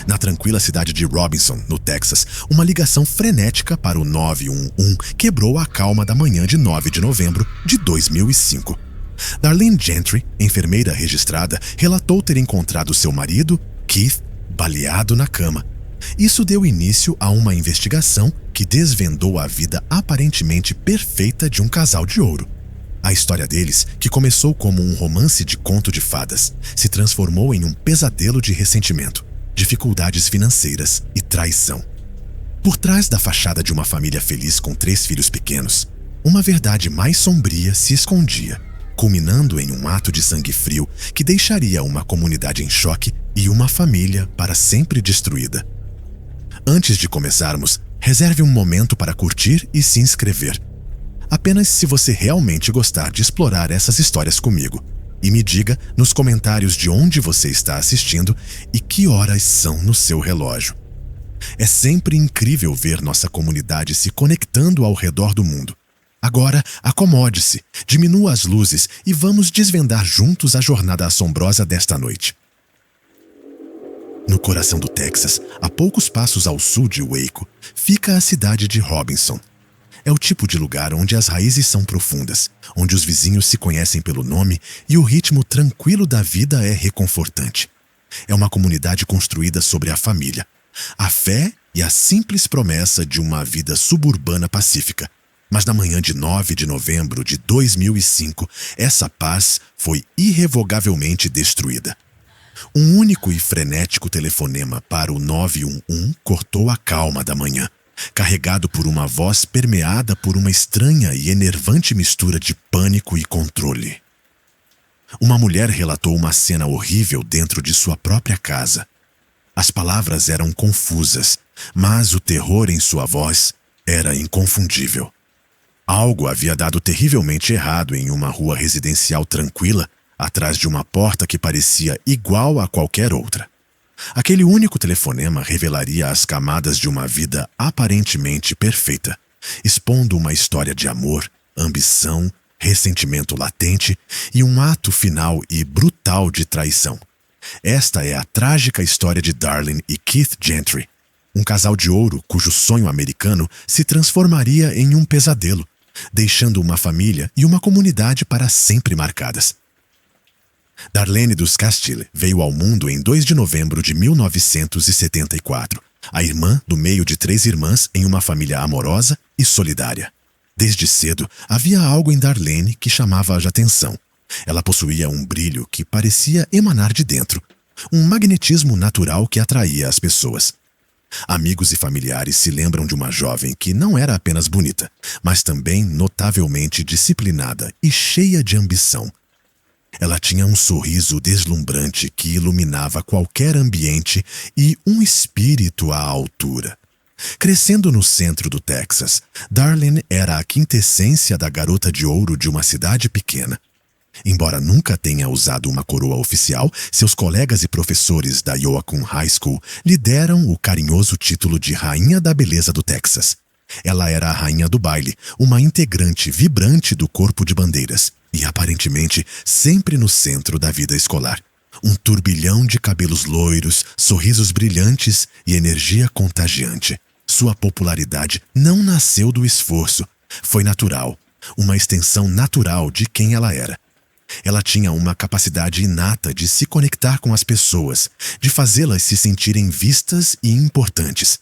Na tranquila cidade de Robinson, no Texas, uma ligação frenética para o 911 quebrou a calma da manhã de 9 de novembro de 2005. Darlene Gentry, enfermeira registrada, relatou ter encontrado seu marido, Keith, baleado na cama. Isso deu início a uma investigação que desvendou a vida aparentemente perfeita de um casal de ouro. A história deles, que começou como um romance de conto de fadas, se transformou em um pesadelo de ressentimento, dificuldades financeiras e traição. Por trás da fachada de uma família feliz com 3 filhos pequenos, uma verdade mais sombria se escondia, culminando em um ato de sangue frio que deixaria uma comunidade em choque e uma família para sempre destruída. Antes de começarmos, reserve um momento para curtir e se inscrever. Apenas se você realmente gostar de explorar essas histórias comigo. E me diga nos comentários de onde você está assistindo e que horas são no seu relógio. É sempre incrível ver nossa comunidade se conectando ao redor do mundo. Agora, acomode-se, diminua as luzes e vamos desvendar juntos a jornada assombrosa desta noite. No coração do Texas, a poucos passos ao sul de Waco, fica a cidade de Robinson. É o tipo de lugar onde as raízes são profundas, onde os vizinhos se conhecem pelo nome e o ritmo tranquilo da vida é reconfortante. É uma comunidade construída sobre a família, a fé e a simples promessa de uma vida suburbana pacífica. Mas na manhã de 9 de novembro de 2005, essa paz foi irrevogavelmente destruída. Um único e frenético telefonema para o 911 cortou a calma da manhã, carregado por uma voz permeada por uma estranha e enervante mistura de pânico e controle. Uma mulher relatou uma cena horrível dentro de sua própria casa. As palavras eram confusas, mas o terror em sua voz era inconfundível. Algo havia dado terrivelmente errado em uma rua residencial tranquila, atrás de uma porta que parecia igual a qualquer outra. Aquele único telefonema revelaria as camadas de uma vida aparentemente perfeita, expondo uma história de amor, ambição, ressentimento latente e um ato final e brutal de traição. Esta é a trágica história de Darlene e Keith Gentry, um casal de ouro cujo sonho americano se transformaria em um pesadelo, deixando uma família e uma comunidade para sempre marcadas. Darlene dos Castile veio ao mundo em 2 de novembro de 1974, a irmã do meio de 3 irmãs em uma família amorosa e solidária. Desde cedo, havia algo em Darlene que chamava a atenção. Ela possuía um brilho que parecia emanar de dentro, um magnetismo natural que atraía as pessoas. Amigos e familiares se lembram de uma jovem que não era apenas bonita, mas também notavelmente disciplinada e cheia de ambição. Ela tinha um sorriso deslumbrante que iluminava qualquer ambiente e um espírito à altura. Crescendo no centro do Texas, Darlene era a quintessência da garota de ouro de uma cidade pequena. Embora nunca tenha usado uma coroa oficial, seus colegas e professores da Yoakum High School lhe deram o carinhoso título de Rainha da Beleza do Texas. Ela era a rainha do baile, uma integrante vibrante do corpo de bandeiras e, aparentemente, sempre no centro da vida escolar. Um turbilhão de cabelos loiros, sorrisos brilhantes e energia contagiante. Sua popularidade não nasceu do esforço, foi natural, uma extensão natural de quem ela era. Ela tinha uma capacidade inata de se conectar com as pessoas, de fazê-las se sentirem vistas e importantes.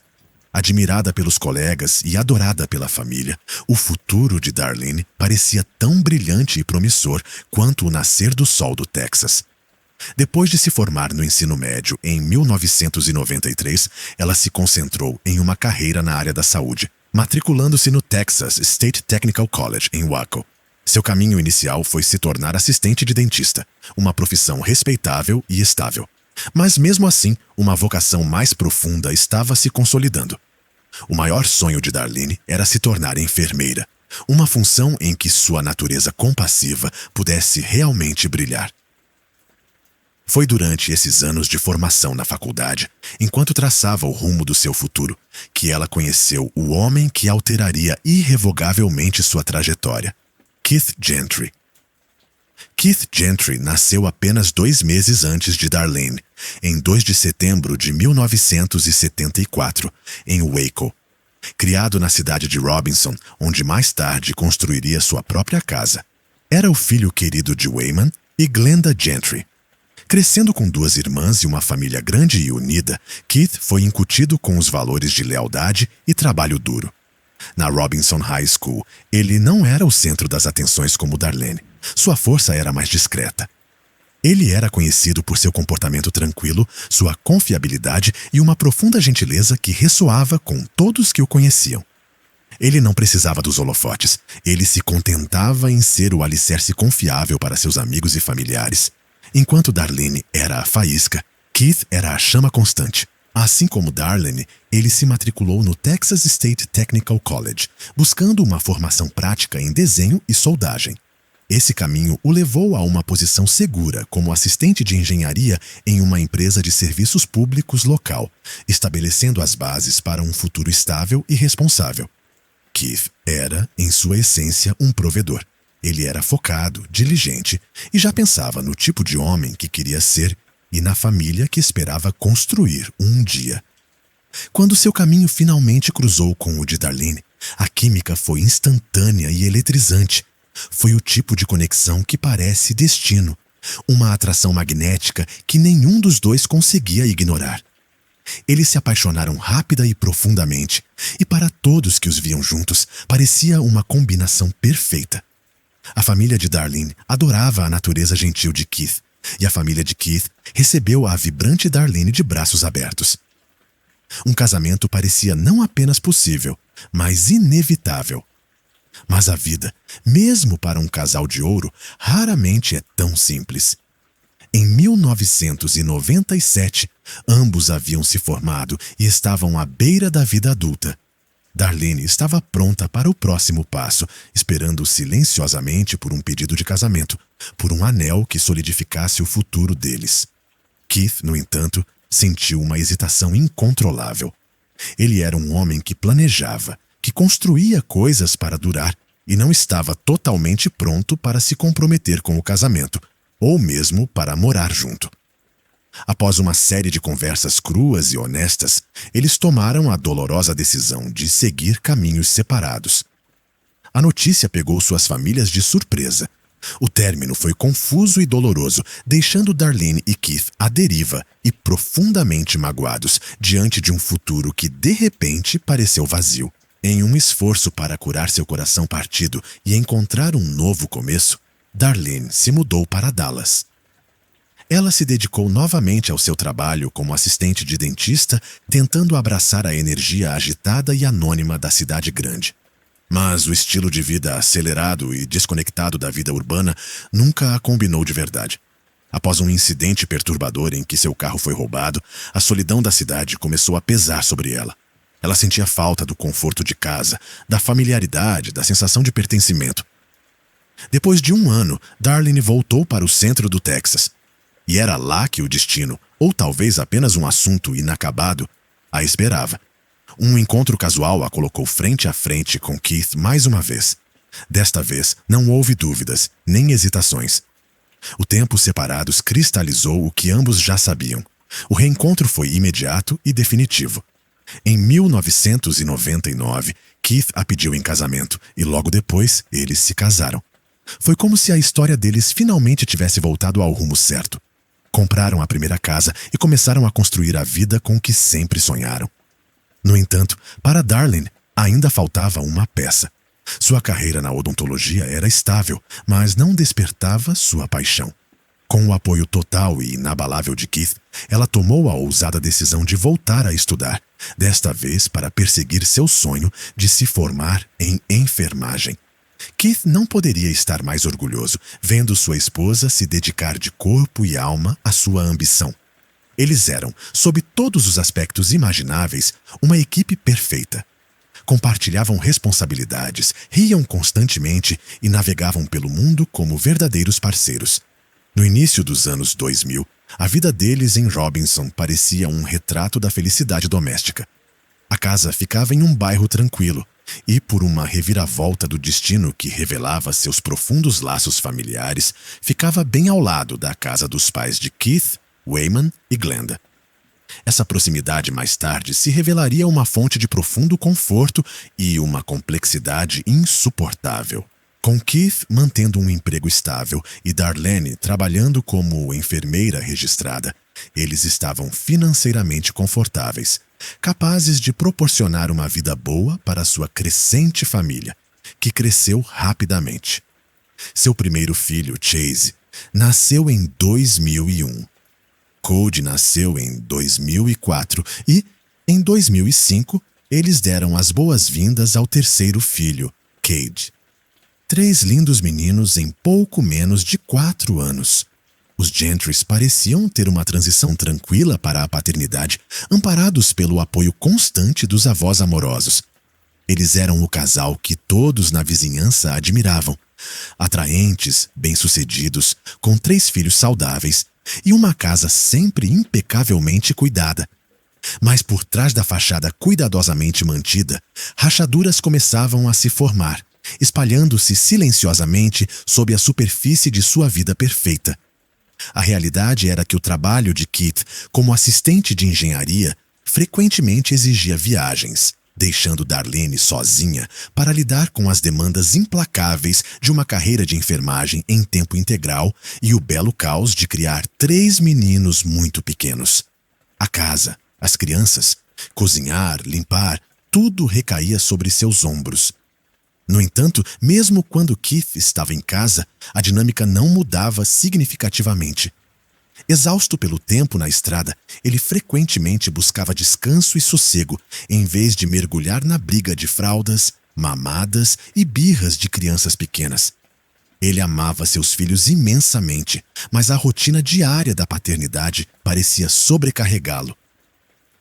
Admirada pelos colegas e adorada pela família, o futuro de Darlene parecia tão brilhante e promissor quanto o nascer do sol do Texas. Depois de se formar no ensino médio em 1993, ela se concentrou em uma carreira na área da saúde, matriculando-se no Texas State Technical College em Waco. Seu caminho inicial foi se tornar assistente de dentista, uma profissão respeitável e estável. Mas mesmo assim, uma vocação mais profunda estava se consolidando. O maior sonho de Darlene era se tornar enfermeira, uma função em que sua natureza compassiva pudesse realmente brilhar. Foi durante esses anos de formação na faculdade, enquanto traçava o rumo do seu futuro, que ela conheceu o homem que alteraria irrevogavelmente sua trajetória, Keith Gentry. Keith Gentry nasceu apenas 2 meses antes de Darlene, em 2 de setembro de 1974, em Waco. Criado na cidade de Robinson, onde mais tarde construiria sua própria casa. Era o filho querido de Wayman e Glenda Gentry. Crescendo com 2 irmãs e uma família grande e unida, Keith foi incutido com os valores de lealdade e trabalho duro. Na Robinson High School, ele não era o centro das atenções como Darlene. Sua força era mais discreta. Ele era conhecido por seu comportamento tranquilo, sua confiabilidade e uma profunda gentileza que ressoava com todos que o conheciam. Ele não precisava dos holofotes. Ele se contentava em ser o alicerce confiável para seus amigos e familiares. Enquanto Darlene era a faísca, Keith era a chama constante. Assim como Darlene, ele se matriculou no Texas State Technical College, buscando uma formação prática em desenho e soldagem. Esse caminho o levou a uma posição segura como assistente de engenharia em uma empresa de serviços públicos local, estabelecendo as bases para um futuro estável e responsável. Keith era, em sua essência, um provedor. Ele era focado, diligente e já pensava no tipo de homem que queria ser e na família que esperava construir um dia. Quando seu caminho finalmente cruzou com o de Darlene, a química foi instantânea e eletrizante. Foi o tipo de conexão que parece destino, uma atração magnética que nenhum dos dois conseguia ignorar. Eles se apaixonaram rápida e profundamente, e para todos que os viam juntos, parecia uma combinação perfeita. A família de Darlene adorava a natureza gentil de Keith, e a família de Keith recebeu a vibrante Darlene de braços abertos. Um casamento parecia não apenas possível, mas inevitável. Mas a vida, mesmo para um casal de ouro, raramente é tão simples. Em 1997, ambos haviam se formado e estavam à beira da vida adulta. Darlene estava pronta para o próximo passo, esperando silenciosamente por um pedido de casamento, por um anel que solidificasse o futuro deles. Keith, no entanto, sentiu uma hesitação incontrolável. Ele era um homem que planejava, que construía coisas para durar e não estava totalmente pronto para se comprometer com o casamento, ou mesmo para morar junto. Após uma série de conversas cruas e honestas, eles tomaram a dolorosa decisão de seguir caminhos separados. A notícia pegou suas famílias de surpresa. O término foi confuso e doloroso, deixando Darlene e Keith à deriva e profundamente magoados diante de um futuro que de repente pareceu vazio. Em um esforço para curar seu coração partido e encontrar um novo começo, Darlene se mudou para Dallas. Ela se dedicou novamente ao seu trabalho como assistente de dentista, tentando abraçar a energia agitada e anônima da cidade grande. Mas o estilo de vida acelerado e desconectado da vida urbana nunca a combinou de verdade. Após um incidente perturbador em que seu carro foi roubado, a solidão da cidade começou a pesar sobre ela. Ela sentia falta do conforto de casa, da familiaridade, da sensação de pertencimento. Depois de 1 ano, Darlene voltou para o centro do Texas. E era lá que o destino, ou talvez apenas um assunto inacabado, a esperava. Um encontro casual a colocou frente a frente com Keith mais uma vez. Desta vez, não houve dúvidas, nem hesitações. O tempo separados cristalizou o que ambos já sabiam. O reencontro foi imediato e definitivo. Em 1999, Keith a pediu em casamento e logo depois eles se casaram. Foi como se a história deles finalmente tivesse voltado ao rumo certo. Compraram a primeira casa e começaram a construir a vida com que sempre sonharam. No entanto, para Darlene, ainda faltava uma peça. Sua carreira na odontologia era estável, mas não despertava sua paixão. Com o apoio total e inabalável de Keith, ela tomou a ousada decisão de voltar a estudar, desta vez para perseguir seu sonho de se formar em enfermagem. Keith não poderia estar mais orgulhoso, vendo sua esposa se dedicar de corpo e alma à sua ambição. Eles eram, sob todos os aspectos imagináveis, uma equipe perfeita. Compartilhavam responsabilidades, riam constantemente e navegavam pelo mundo como verdadeiros parceiros. No início dos anos 2000, a vida deles em Robinson parecia um retrato da felicidade doméstica. A casa ficava em um bairro tranquilo, e por uma reviravolta do destino que revelava seus profundos laços familiares, ficava bem ao lado da casa dos pais de Keith Wayman e Glenda. Essa proximidade mais tarde se revelaria uma fonte de profundo conforto e uma complexidade insuportável. Com Keith mantendo um emprego estável e Darlene trabalhando como enfermeira registrada, eles estavam financeiramente confortáveis, capazes de proporcionar uma vida boa para sua crescente família, que cresceu rapidamente. Seu primeiro filho, Chase, nasceu em 2001. Cody nasceu em 2004 e, em 2005, eles deram as boas-vindas ao terceiro filho, Cade. 3 lindos meninos em pouco menos de 4 anos. Os Gentrys pareciam ter uma transição tranquila para a paternidade, amparados pelo apoio constante dos avós amorosos. Eles eram o casal que todos na vizinhança admiravam. Atraentes, bem-sucedidos, com 3 filhos saudáveis e uma casa sempre impecavelmente cuidada. Mas por trás da fachada cuidadosamente mantida, rachaduras começavam a se formar, espalhando-se silenciosamente sob a superfície de sua vida perfeita. A realidade era que o trabalho de Keith como assistente de engenharia frequentemente exigia viagens, deixando Darlene sozinha para lidar com as demandas implacáveis de uma carreira de enfermagem em tempo integral e o belo caos de criar 3 meninos muito pequenos. A casa, as crianças, cozinhar, limpar, tudo recaía sobre seus ombros. No entanto, mesmo quando Keith estava em casa, a dinâmica não mudava significativamente. Exausto pelo tempo na estrada, ele frequentemente buscava descanso e sossego, em vez de mergulhar na briga de fraldas, mamadas e birras de crianças pequenas. Ele amava seus filhos imensamente, mas a rotina diária da paternidade parecia sobrecarregá-lo.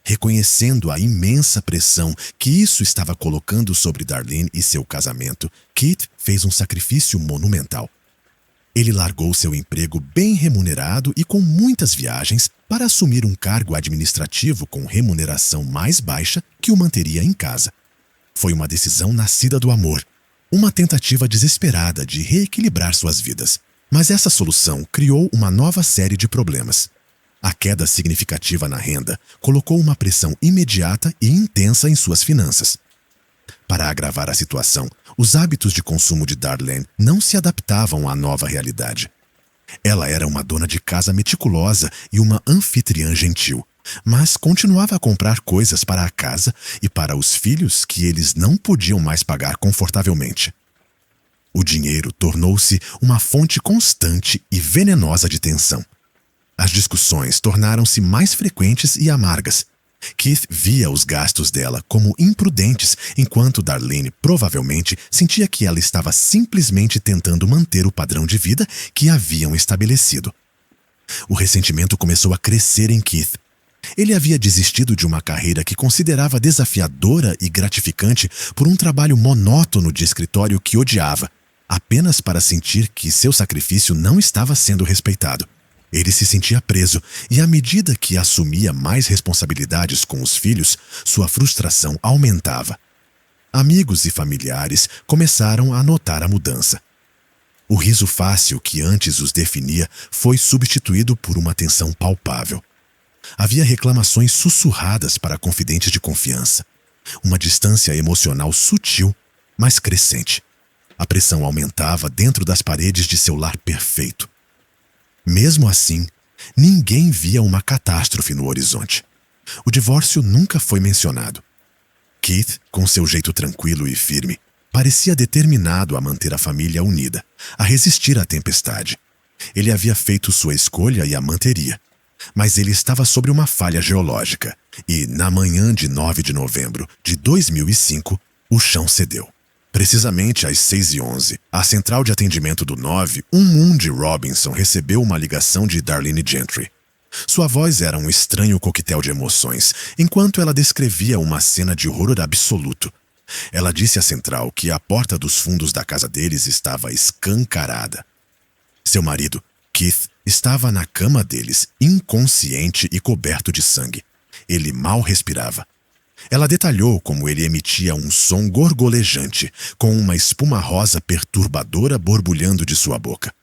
Reconhecendo a imensa pressão que isso estava colocando sobre Darlene e seu casamento, Keith fez um sacrifício monumental. Ele largou seu emprego bem remunerado e com muitas viagens para assumir um cargo administrativo com remuneração mais baixa que o manteria em casa. Foi uma decisão nascida do amor, uma tentativa desesperada de reequilibrar suas vidas. Mas essa solução criou uma nova série de problemas. A queda significativa na renda colocou uma pressão imediata e intensa em suas finanças. Para agravar a situação, os hábitos de consumo de Darlene não se adaptavam à nova realidade. Ela era uma dona de casa meticulosa e uma anfitriã gentil, mas continuava a comprar coisas para a casa e para os filhos que eles não podiam mais pagar confortavelmente. O dinheiro tornou-se uma fonte constante e venenosa de tensão. As discussões tornaram-se mais frequentes e amargas. Keith via os gastos dela como imprudentes, enquanto Darlene provavelmente sentia que ela estava simplesmente tentando manter o padrão de vida que haviam estabelecido. O ressentimento começou a crescer em Keith. Ele havia desistido de uma carreira que considerava desafiadora e gratificante por um trabalho monótono de escritório que odiava, apenas para sentir que seu sacrifício não estava sendo respeitado. Ele se sentia preso e, à medida que assumia mais responsabilidades com os filhos, sua frustração aumentava. Amigos e familiares começaram a notar a mudança. O riso fácil que antes os definia foi substituído por uma tensão palpável. Havia reclamações sussurradas para confidentes de confiança. Uma distância emocional sutil, mas crescente. A pressão aumentava dentro das paredes de seu lar perfeito. Mesmo assim, ninguém via uma catástrofe no horizonte. O divórcio nunca foi mencionado. Keith, com seu jeito tranquilo e firme, parecia determinado a manter a família unida, a resistir à tempestade. Ele havia feito sua escolha e a manteria. Mas ele estava sobre uma falha geológica e, na manhã de 9 de novembro de 2005, o chão cedeu. Precisamente às 6h11, a central de atendimento do 911 de Robinson recebeu uma ligação de Darlene Gentry. Sua voz era um estranho coquetel de emoções, enquanto ela descrevia uma cena de horror absoluto. Ela disse à central que a porta dos fundos da casa deles estava escancarada. Seu marido, Keith, estava na cama deles, inconsciente e coberto de sangue. Ele mal respirava. Ela detalhou como ele emitia um som gorgolejante, com uma espuma rosa perturbadora borbulhando de sua boca.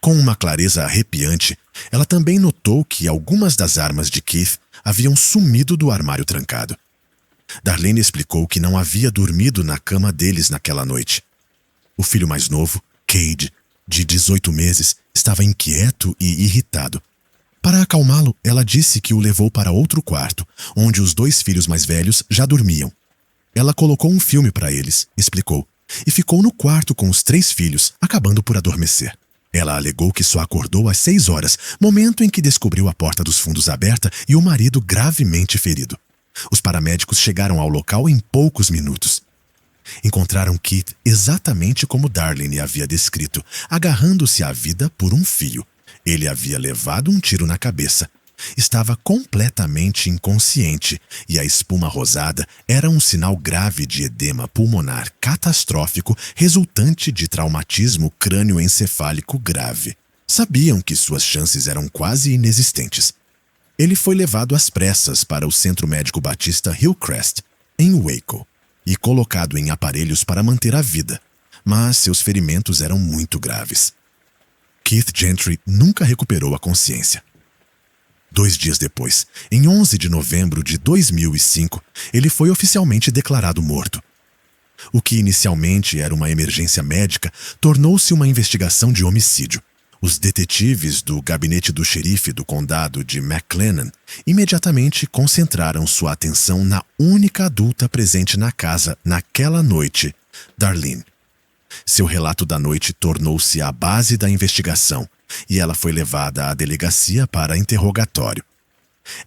Com uma clareza arrepiante, ela também notou que algumas das armas de Keith haviam sumido do armário trancado. Darlene explicou que não havia dormido na cama deles naquela noite. O filho mais novo, Cade, de 18 meses, estava inquieto e irritado. Para acalmá-lo, ela disse que o levou para outro quarto, onde os 2 filhos mais velhos já dormiam. Ela colocou um filme para eles, explicou, e ficou no quarto com os 3 filhos, acabando por adormecer. Ela alegou que só acordou às 6 horas, momento em que descobriu a porta dos fundos aberta e o marido gravemente ferido. Os paramédicos chegaram ao local em poucos minutos. Encontraram Keith exatamente como Darlene havia descrito, agarrando-se à vida por um fio. Ele havia levado um tiro na cabeça. Estava completamente inconsciente e a espuma rosada era um sinal grave de edema pulmonar catastrófico resultante de traumatismo crânioencefálico grave. Sabiam que suas chances eram quase inexistentes. Ele foi levado às pressas para o Centro Médico Batista Hillcrest, em Waco, e colocado em aparelhos para manter a vida, mas seus ferimentos eram muito graves. Keith Gentry nunca recuperou a consciência. 2 dias depois, em 11 de novembro de 2005, ele foi oficialmente declarado morto. O que inicialmente era uma emergência médica tornou-se uma investigação de homicídio. Os detetives do gabinete do xerife do condado de McLennan imediatamente concentraram sua atenção na única adulta presente na casa naquela noite, Darlene. Seu relato da noite tornou-se a base da investigação e ela foi levada à delegacia para interrogatório.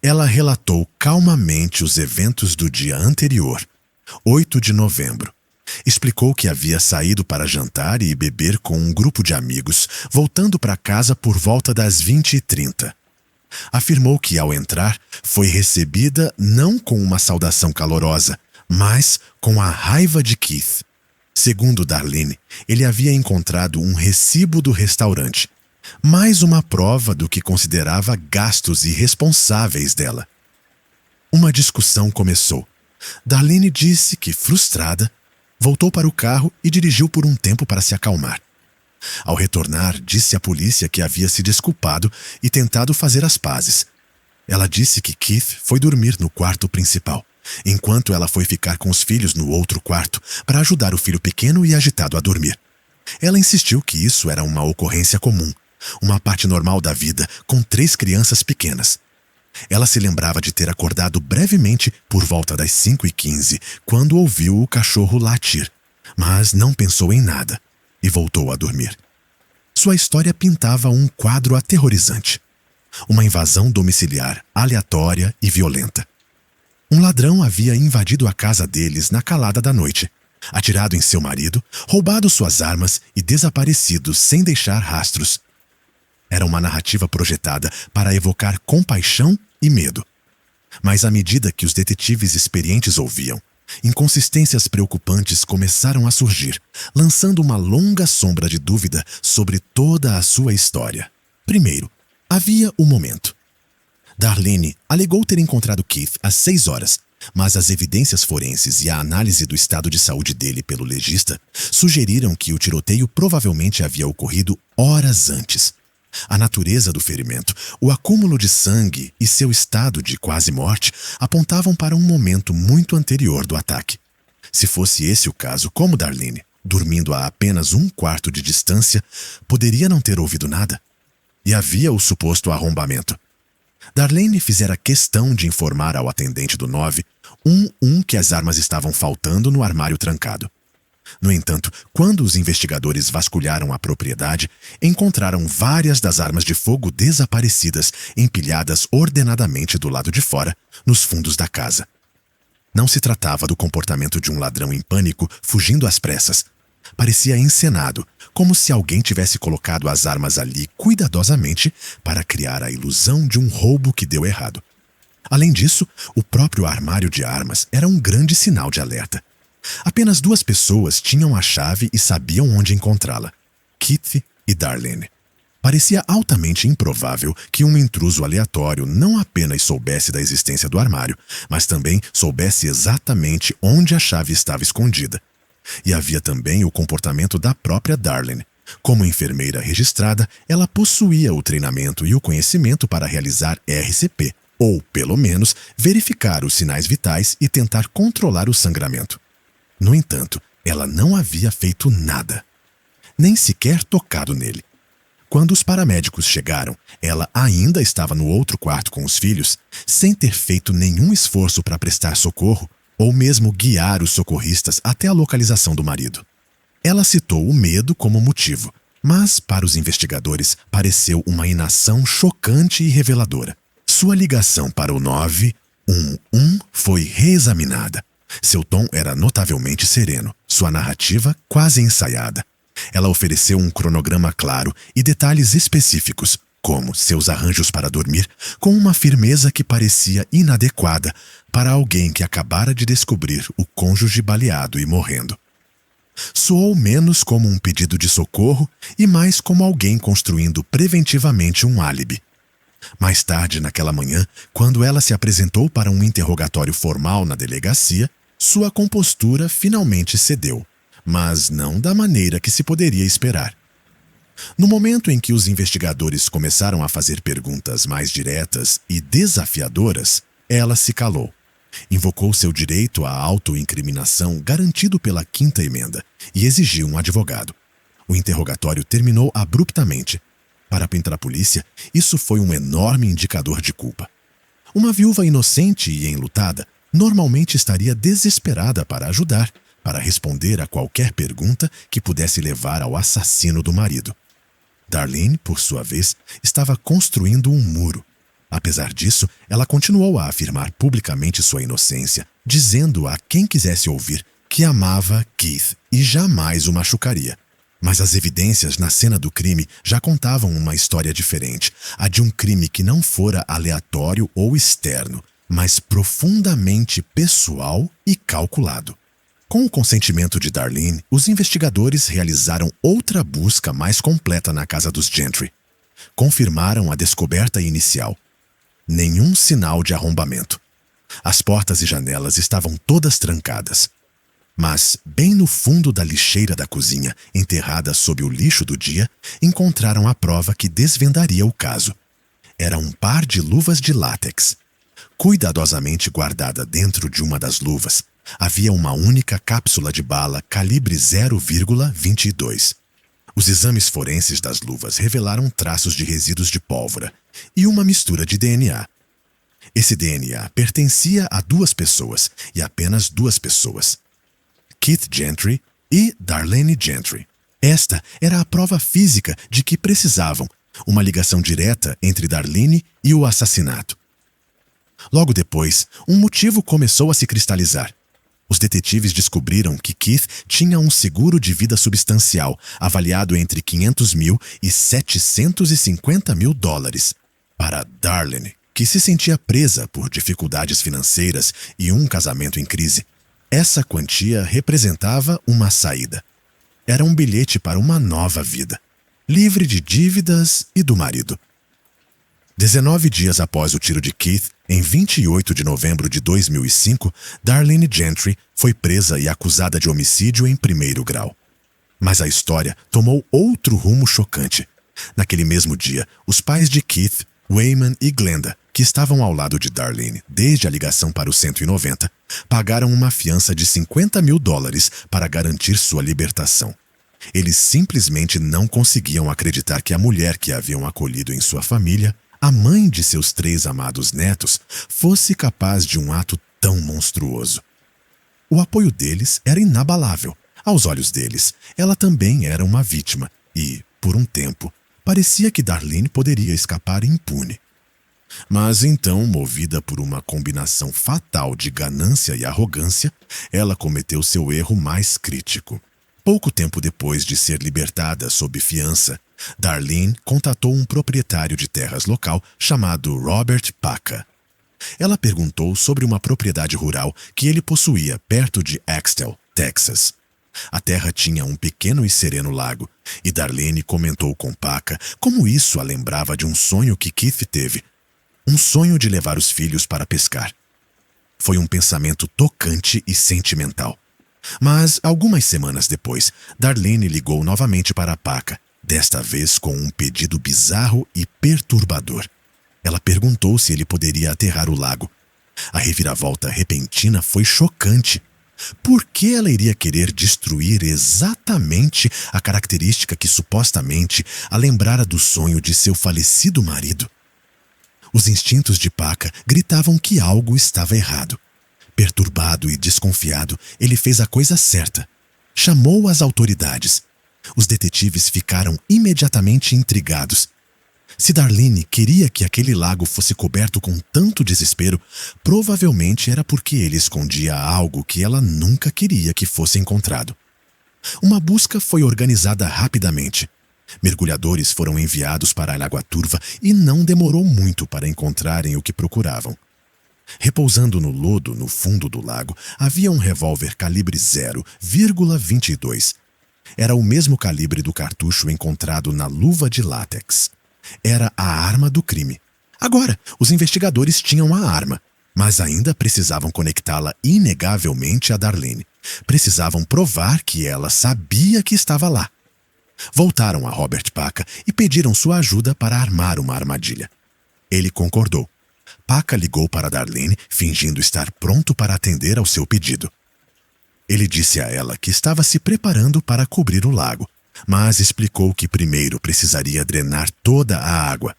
Ela relatou calmamente os eventos do dia anterior, 8 de novembro. Explicou que havia saído para jantar e beber com um grupo de amigos, voltando para casa por volta das 20h30. Afirmou que, ao entrar, foi recebida não com uma saudação calorosa, mas com a raiva de Keith. Segundo Darlene, ele havia encontrado um recibo do restaurante, mais uma prova do que considerava gastos irresponsáveis dela. Uma discussão começou. Darlene disse que, frustrada, voltou para o carro e dirigiu por um tempo para se acalmar. Ao retornar, disse à polícia que havia se desculpado e tentado fazer as pazes. Ela disse que Keith foi dormir no quarto principal, enquanto ela foi ficar com os filhos no outro quarto para ajudar o filho pequeno e agitado a dormir. Ela insistiu que isso era uma ocorrência comum, uma parte normal da vida com 3 crianças pequenas. Ela se lembrava de ter acordado brevemente por volta das 5h15, quando ouviu o cachorro latir, mas não pensou em nada e voltou a dormir. Sua história pintava um quadro aterrorizante. Uma invasão domiciliar aleatória e violenta. Um ladrão havia invadido a casa deles na calada da noite, atirado em seu marido, roubado suas armas e desaparecido sem deixar rastros. Era uma narrativa projetada para evocar compaixão e medo. Mas à medida que os detetives experientes ouviam, inconsistências preocupantes começaram a surgir, lançando uma longa sombra de dúvida sobre toda a sua história. Primeiro, havia o momento. Darlene alegou ter encontrado Keith às 6 horas, mas as evidências forenses e a análise do estado de saúde dele pelo legista sugeriram que o tiroteio provavelmente havia ocorrido horas antes. A natureza do ferimento, o acúmulo de sangue e seu estado de quase morte apontavam para um momento muito anterior do ataque. Se fosse esse o caso, como Darlene, dormindo a apenas 1/4 de distância, poderia não ter ouvido nada. E havia o suposto arrombamento. Darlene fizera questão de informar ao atendente do 911 que as armas estavam faltando no armário trancado. No entanto, quando os investigadores vasculharam a propriedade, encontraram várias das armas de fogo desaparecidas, empilhadas ordenadamente do lado de fora, nos fundos da casa. Não se tratava do comportamento de um ladrão em pânico fugindo às pressas. Parecia encenado, como se alguém tivesse colocado as armas ali cuidadosamente para criar a ilusão de um roubo que deu errado. Além disso, o próprio armário de armas era um grande sinal de alerta. Apenas 2 pessoas tinham a chave e sabiam onde encontrá-la: Keith e Darlene. Parecia altamente improvável que um intruso aleatório não apenas soubesse da existência do armário, mas também soubesse exatamente onde a chave estava escondida. E havia também o comportamento da própria Darlene, Como enfermeira registrada, ela possuía o treinamento e o conhecimento para realizar RCP, ou, pelo menos, verificar os sinais vitais e tentar controlar o sangramento. No entanto, ela não havia feito nada, nem sequer tocado nele. Quando os paramédicos chegaram, ela ainda estava no outro quarto com os filhos, sem ter feito nenhum esforço para prestar socorro ou mesmo guiar os socorristas até a localização do marido. Ela citou o medo como motivo, mas para os investigadores pareceu uma inação chocante e reveladora. Sua ligação para o 911 foi reexaminada. Seu tom era notavelmente sereno, sua narrativa quase ensaiada. Ela ofereceu um cronograma claro e detalhes específicos, como seus arranjos para dormir, com uma firmeza que parecia inadequada para alguém que acabara de descobrir o cônjuge baleado e morrendo. Soou menos como um pedido de socorro e mais como alguém construindo preventivamente um álibi. Mais tarde naquela manhã, quando ela se apresentou para um interrogatório formal na delegacia, sua compostura finalmente cedeu, mas não da maneira que se poderia esperar. No momento em que os investigadores começaram a fazer perguntas mais diretas e desafiadoras, ela se calou. Invocou seu direito à autoincriminação garantido pela Quinta Emenda e exigiu um advogado. O interrogatório terminou abruptamente. Para a polícia, isso foi um enorme indicador de culpa. Uma viúva inocente e enlutada normalmente estaria desesperada para ajudar, para responder a qualquer pergunta que pudesse levar ao assassino do marido. Darlene, por sua vez, estava construindo um muro. Apesar disso, ela continuou a afirmar publicamente sua inocência, dizendo a quem quisesse ouvir que amava Keith e jamais o machucaria. Mas as evidências na cena do crime já contavam uma história diferente, a de um crime que não fora aleatório ou externo, mas profundamente pessoal e calculado. Com o consentimento de Darlene, os investigadores realizaram outra busca mais completa na casa dos Gentry. Confirmaram a descoberta inicial. Nenhum sinal de arrombamento. As portas e janelas estavam todas trancadas. Mas, bem no fundo da lixeira da cozinha, enterrada sob o lixo do dia, encontraram a prova que desvendaria o caso. Era um par de luvas de látex. Cuidadosamente guardada dentro de uma das luvas, havia uma única cápsula de bala calibre 0,22. Os exames forenses das luvas revelaram traços de resíduos de pólvora e uma mistura de DNA. Esse DNA pertencia a duas pessoas e apenas duas pessoas: Keith Gentry e Darlene Gentry. Esta era a prova física de que precisavam, uma ligação direta entre Darlene e o assassinato. Logo depois, um motivo começou a se cristalizar. Os detetives descobriram que Keith tinha um seguro de vida substancial, avaliado entre $500 mil e $750 mil. Para Darlene, que se sentia presa por dificuldades financeiras e um casamento em crise, essa quantia representava uma saída. Era um bilhete para uma nova vida, livre de dívidas e do marido. 19 dias após o tiro de Keith, em 28 de novembro de 2005, Darlene Gentry foi presa e acusada de homicídio em primeiro grau. Mas a história tomou outro rumo chocante. Naquele mesmo dia, os pais de Keith, Wayman e Glenda, que estavam ao lado de Darlene desde a ligação para o 190, pagaram uma fiança de $50 mil para garantir sua libertação. Eles simplesmente não conseguiam acreditar que a mulher que haviam acolhido em sua família, a mãe de seus 3 amados netos, fosse capaz de um ato tão monstruoso. O apoio deles era inabalável. Aos olhos deles, ela também era uma vítima e, por um tempo, parecia que Darlene poderia escapar impune. Mas então, movida por uma combinação fatal de ganância e arrogância, ela cometeu seu erro mais crítico. Pouco tempo depois de ser libertada sob fiança, Darlene contatou um proprietário de terras local chamado Robert Paca. Ela perguntou sobre uma propriedade rural que ele possuía perto de Axtell, Texas. A terra tinha um pequeno e sereno lago, e Darlene comentou com Paca como isso a lembrava de um sonho que Keith teve. Um sonho de levar os filhos para pescar. Foi um pensamento tocante e sentimental. Mas, algumas semanas depois, Darlene ligou novamente para Paca, desta vez com um pedido bizarro e perturbador. Ela perguntou se ele poderia aterrar o lago. A reviravolta repentina foi chocante. Por que ela iria querer destruir exatamente a característica que supostamente a lembrara do sonho de seu falecido marido? Os instintos de Paca gritavam que algo estava errado. Perturbado e desconfiado, ele fez a coisa certa. Chamou as autoridades. Os detetives ficaram imediatamente intrigados. Se Darlene queria que aquele lago fosse coberto com tanto desespero, provavelmente era porque ele escondia algo que ela nunca queria que fosse encontrado. Uma busca foi organizada rapidamente. Mergulhadores foram enviados para a Água Turva e não demorou muito para encontrarem o que procuravam. Repousando no lodo no fundo do lago, havia um revólver calibre 0,22. Era o mesmo calibre do cartucho encontrado na luva de látex. Era a arma do crime. Agora, os investigadores tinham a arma, mas ainda precisavam conectá-la inegavelmente a Darlene. Precisavam provar que ela sabia que estava lá. Voltaram a Robert Paca e pediram sua ajuda para armar uma armadilha. Ele concordou. Paca ligou para Darlene, fingindo estar pronto para atender ao seu pedido. Ele disse a ela que estava se preparando para cobrir o lago, mas explicou que primeiro precisaria drenar toda a água.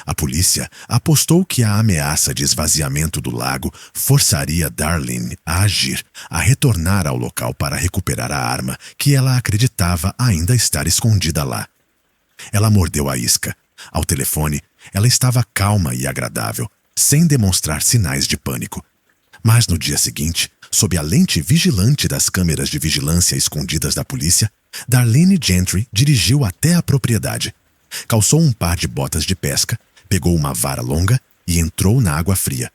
A polícia apostou que a ameaça de esvaziamento do lago forçaria Darlene a agir, a retornar ao local para recuperar a arma que ela acreditava ainda estar escondida lá. Ela mordeu a isca. Ao telefone, ela estava calma e agradável, sem demonstrar sinais de pânico. Mas no dia seguinte, sob a lente vigilante das câmeras de vigilância escondidas da polícia, Darlene Gentry dirigiu até a propriedade. Calçou um par de botas de pesca, pegou uma vara longa e entrou na água fria.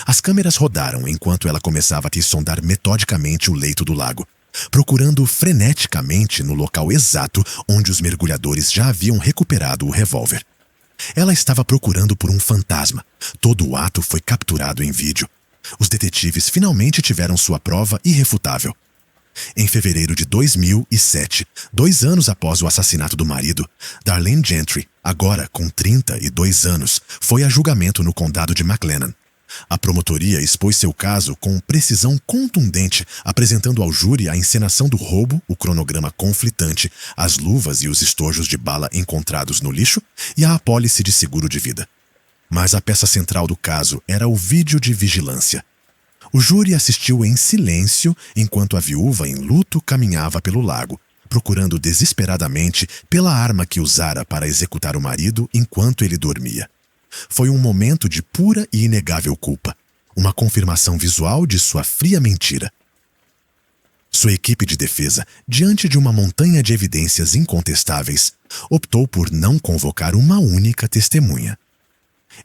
As câmeras rodaram enquanto ela começava a sondar metodicamente o leito do lago, procurando freneticamente no local exato onde os mergulhadores já haviam recuperado o revólver. Ela estava procurando por um fantasma. Todo o ato foi capturado em vídeo. Os detetives finalmente tiveram sua prova irrefutável. Em fevereiro de 2007, 2 anos após o assassinato do marido, Darlene Gentry, agora com 32 anos, foi a julgamento no condado de McLennan. A promotoria expôs seu caso com precisão contundente, apresentando ao júri a encenação do roubo, o cronograma conflitante, as luvas e os estojos de bala encontrados no lixo e a apólice de seguro de vida. Mas a peça central do caso era o vídeo de vigilância. O júri assistiu em silêncio enquanto a viúva em luto caminhava pelo lago, procurando desesperadamente pela arma que usara para executar o marido enquanto ele dormia. Foi um momento de pura e inegável culpa, uma confirmação visual de sua fria mentira. Sua equipe de defesa, diante de uma montanha de evidências incontestáveis, optou por não convocar uma única testemunha.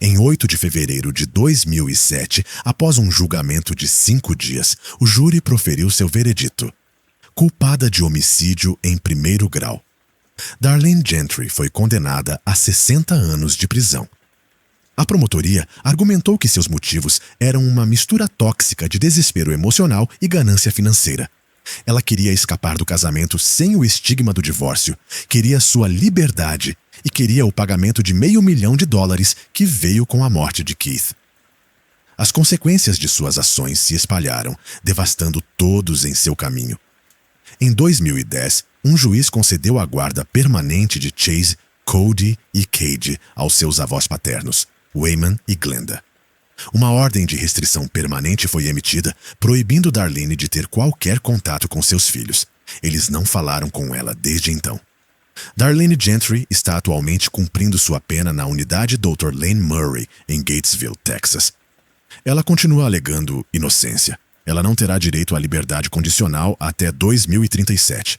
Em 8 de fevereiro de 2007, após um julgamento de 5 dias, o júri proferiu seu veredito. Culpada de homicídio em primeiro grau. Darlene Gentry foi condenada a 60 anos de prisão. A promotoria argumentou que seus motivos eram uma mistura tóxica de desespero emocional e ganância financeira. Ela queria escapar do casamento sem o estigma do divórcio, queria sua liberdade e queria o pagamento de $500 mil que veio com a morte de Keith. As consequências de suas ações se espalharam, devastando todos em seu caminho. Em 2010, um juiz concedeu a guarda permanente de Chase, Cody e Cade aos seus avós paternos, Wayman e Glenda. Uma ordem de restrição permanente foi emitida, proibindo Darlene de ter qualquer contato com seus filhos. Eles não falaram com ela desde então. Darlene Gentry está atualmente cumprindo sua pena na unidade Dr. Lane Murray, em Gatesville, Texas. Ela continua alegando inocência. Ela não terá direito à liberdade condicional até 2037.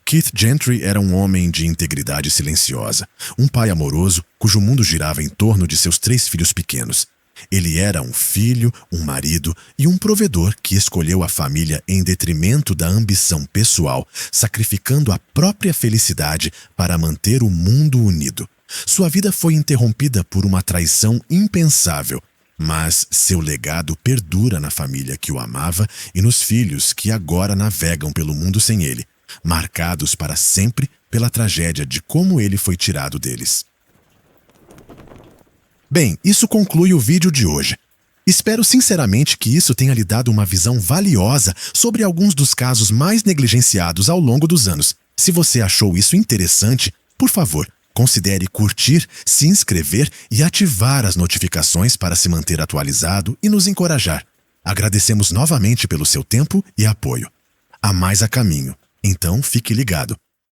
Keith Gentry era um homem de integridade silenciosa, um pai amoroso cujo mundo girava em torno de seus 3 filhos pequenos. Ele era um filho, um marido e um provedor que escolheu a família em detrimento da ambição pessoal, sacrificando a própria felicidade para manter o mundo unido. Sua vida foi interrompida por uma traição impensável. Mas seu legado perdura na família que o amava e nos filhos que agora navegam pelo mundo sem ele, marcados para sempre pela tragédia de como ele foi tirado deles. Bem, isso conclui o vídeo de hoje. Espero sinceramente que isso tenha lhe dado uma visão valiosa sobre alguns dos casos mais negligenciados ao longo dos anos. Se você achou isso interessante, por favor, considere curtir, se inscrever e ativar as notificações para se manter atualizado e nos encorajar. Agradecemos novamente pelo seu tempo e apoio. Há mais a caminho, então fique ligado.